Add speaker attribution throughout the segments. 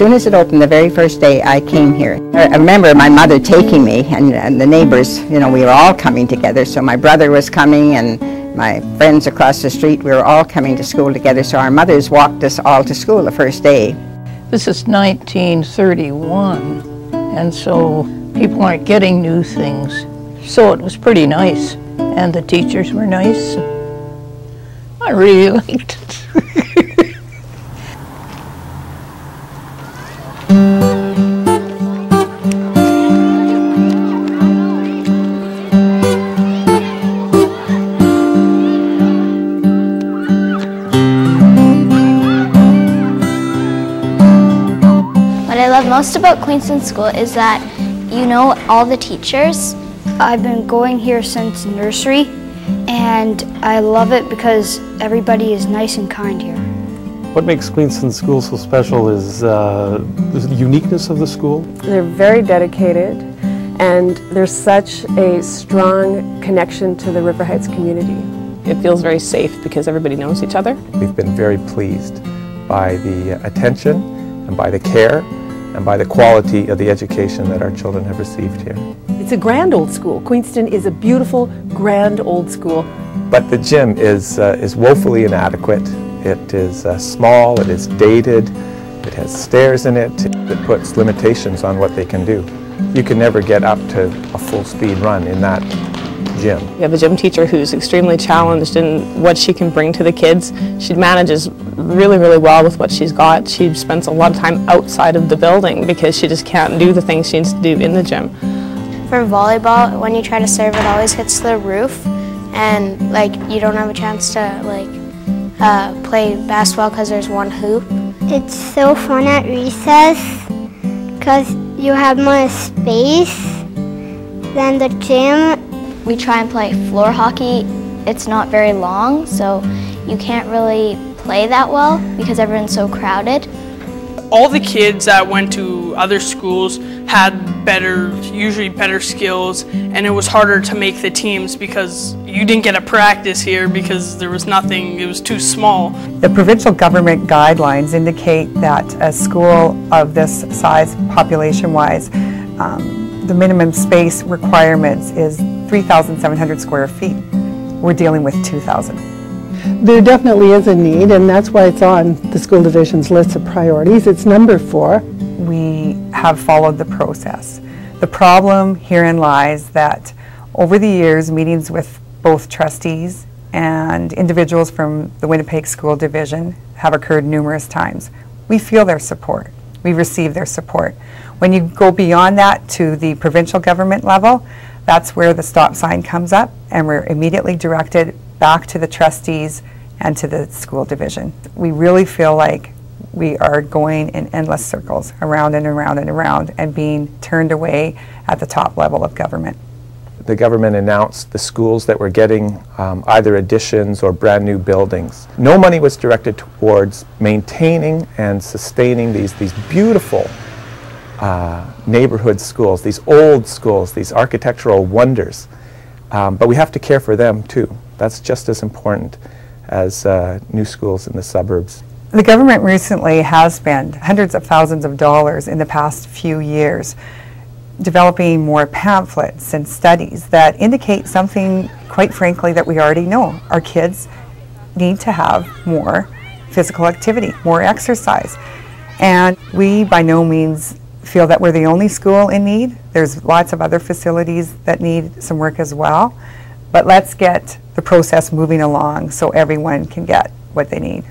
Speaker 1: soon as it opened, the very first day I came here, I remember my mother taking me, and the neighbors, you know, we were all coming together. So my brother was coming and my friends across the street, we were all coming to school together. So our mothers walked us all to school the first day.
Speaker 2: This is 1931, and so people aren't getting new things. So it was pretty nice, and the teachers were nice. I really liked it.
Speaker 3: What I love most about Queenston School is that you know all the teachers.
Speaker 4: I've been going here since nursery, and I love it because everybody is nice and kind here.
Speaker 5: What makes Queenston School so special is the uniqueness of the school.
Speaker 6: They're very dedicated, and there's such a strong connection to the River Heights community.
Speaker 7: It feels very safe because everybody knows each other.
Speaker 8: We've been very pleased by the attention and by the care and by the quality of the education that our children have received here.
Speaker 9: It's a grand old school. Queenston is a beautiful, grand old school.
Speaker 8: But the gym is woefully inadequate. It is small, it is dated, it has stairs in it. It puts limitations on what they can do. You can never get up to a full speed run in that gym.
Speaker 7: We have a gym teacher who's extremely challenged in what she can bring to the kids. She manages really, really well with what she's got. She spends a lot of time outside of the building because she just can't do the things she needs to do in the gym.
Speaker 3: For volleyball, when you try to serve, it always hits the roof, and like you don't have a chance to play basketball because there's one hoop.
Speaker 10: It's so fun at recess because you have more space than the gym.
Speaker 3: We try and play floor hockey. It's not very long, so you can't really play that well because everyone's so crowded.
Speaker 11: All the kids that went to other schools had usually better skills, and it was harder to make the teams because you didn't get a practice here because there was nothing, it was too small.
Speaker 12: The provincial government guidelines indicate that a school of this size, population-wise, the minimum space requirements is 3,700 square feet. We're dealing with 2,000.
Speaker 13: There definitely is a need, and that's why it's on the school division's list of priorities. It's number 4.
Speaker 12: We have followed the process. The problem herein lies that over the years, meetings with both trustees and individuals from the Winnipeg School Division have occurred numerous times. We feel their support. We receive their support. When you go beyond that to the provincial government level, that's where the stop sign comes up, and we're immediately directed back to the trustees and to the school division. We really feel like we are going in endless circles, around and around and around, and being turned away at the top level of government.
Speaker 8: The government announced the schools that were getting either additions or brand new buildings. No money was directed towards maintaining and sustaining these beautiful neighborhood schools, these old schools, these architectural wonders. But we have to care for them too. That's just as important as new schools in the suburbs.
Speaker 12: The government recently has spent hundreds of thousands of dollars in the past few years developing more pamphlets and studies that indicate something, quite frankly, that we already know. Our kids need to have more physical activity, more exercise. And we by no means feel that we're the only school in need. There's lots of other facilities that need some work as well. But let's get the process moving along so everyone can get what they need.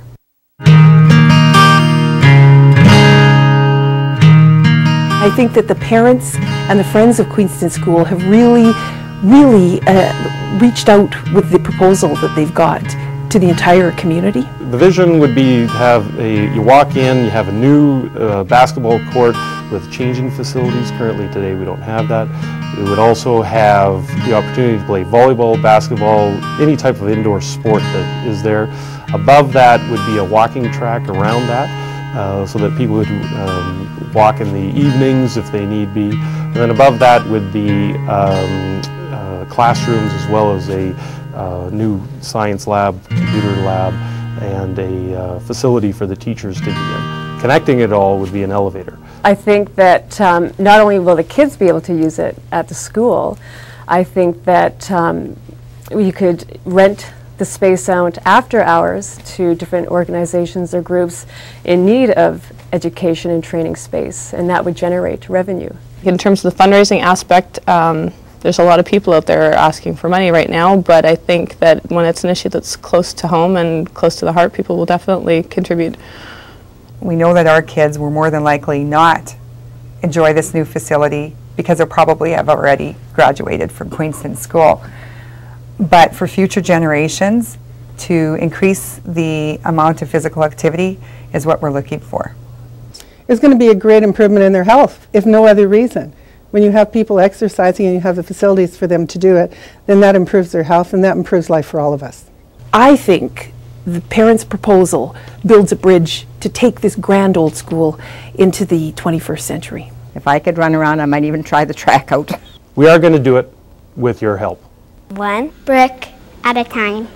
Speaker 9: I think that the parents and the friends of Queenston School have really reached out with the proposal that they've got to the entire community.
Speaker 5: The vision would be to have you walk in, you have a new basketball court with changing facilities. Currently today we don't have that. We would also have the opportunity to play volleyball, basketball, any type of indoor sport that is there. Above that would be a walking track around that so that people would walk in the evenings if they need be. And then above that would be classrooms as well as a new science lab, computer lab, and a facility for the teachers to be in. connecting it all would be an elevator.
Speaker 6: I think that not only will the kids be able to use it at the school, I think that you could rent the space out after hours to different organizations or groups in need of education and training space, and that would generate revenue.
Speaker 7: In terms of the fundraising aspect, there's a lot of people out there asking for money right now, but I think that when it's an issue that's close to home and close to the heart, people will definitely contribute.
Speaker 12: We know that our kids will more than likely not enjoy this new facility because they probably have already graduated from Queenston School. But for future generations, to increase the amount of physical activity is what we're looking for.
Speaker 13: It's going to be a great improvement in their health, if no other reason. When you have people exercising and you have the facilities for them to do it, then that improves their health and that improves life for all of us.
Speaker 9: I think the parents' proposal builds a bridge to take this grand old school into the 21st century.
Speaker 1: If I could run around, I might even try the track out.
Speaker 5: We are going to do it with your help.
Speaker 10: One brick at a time.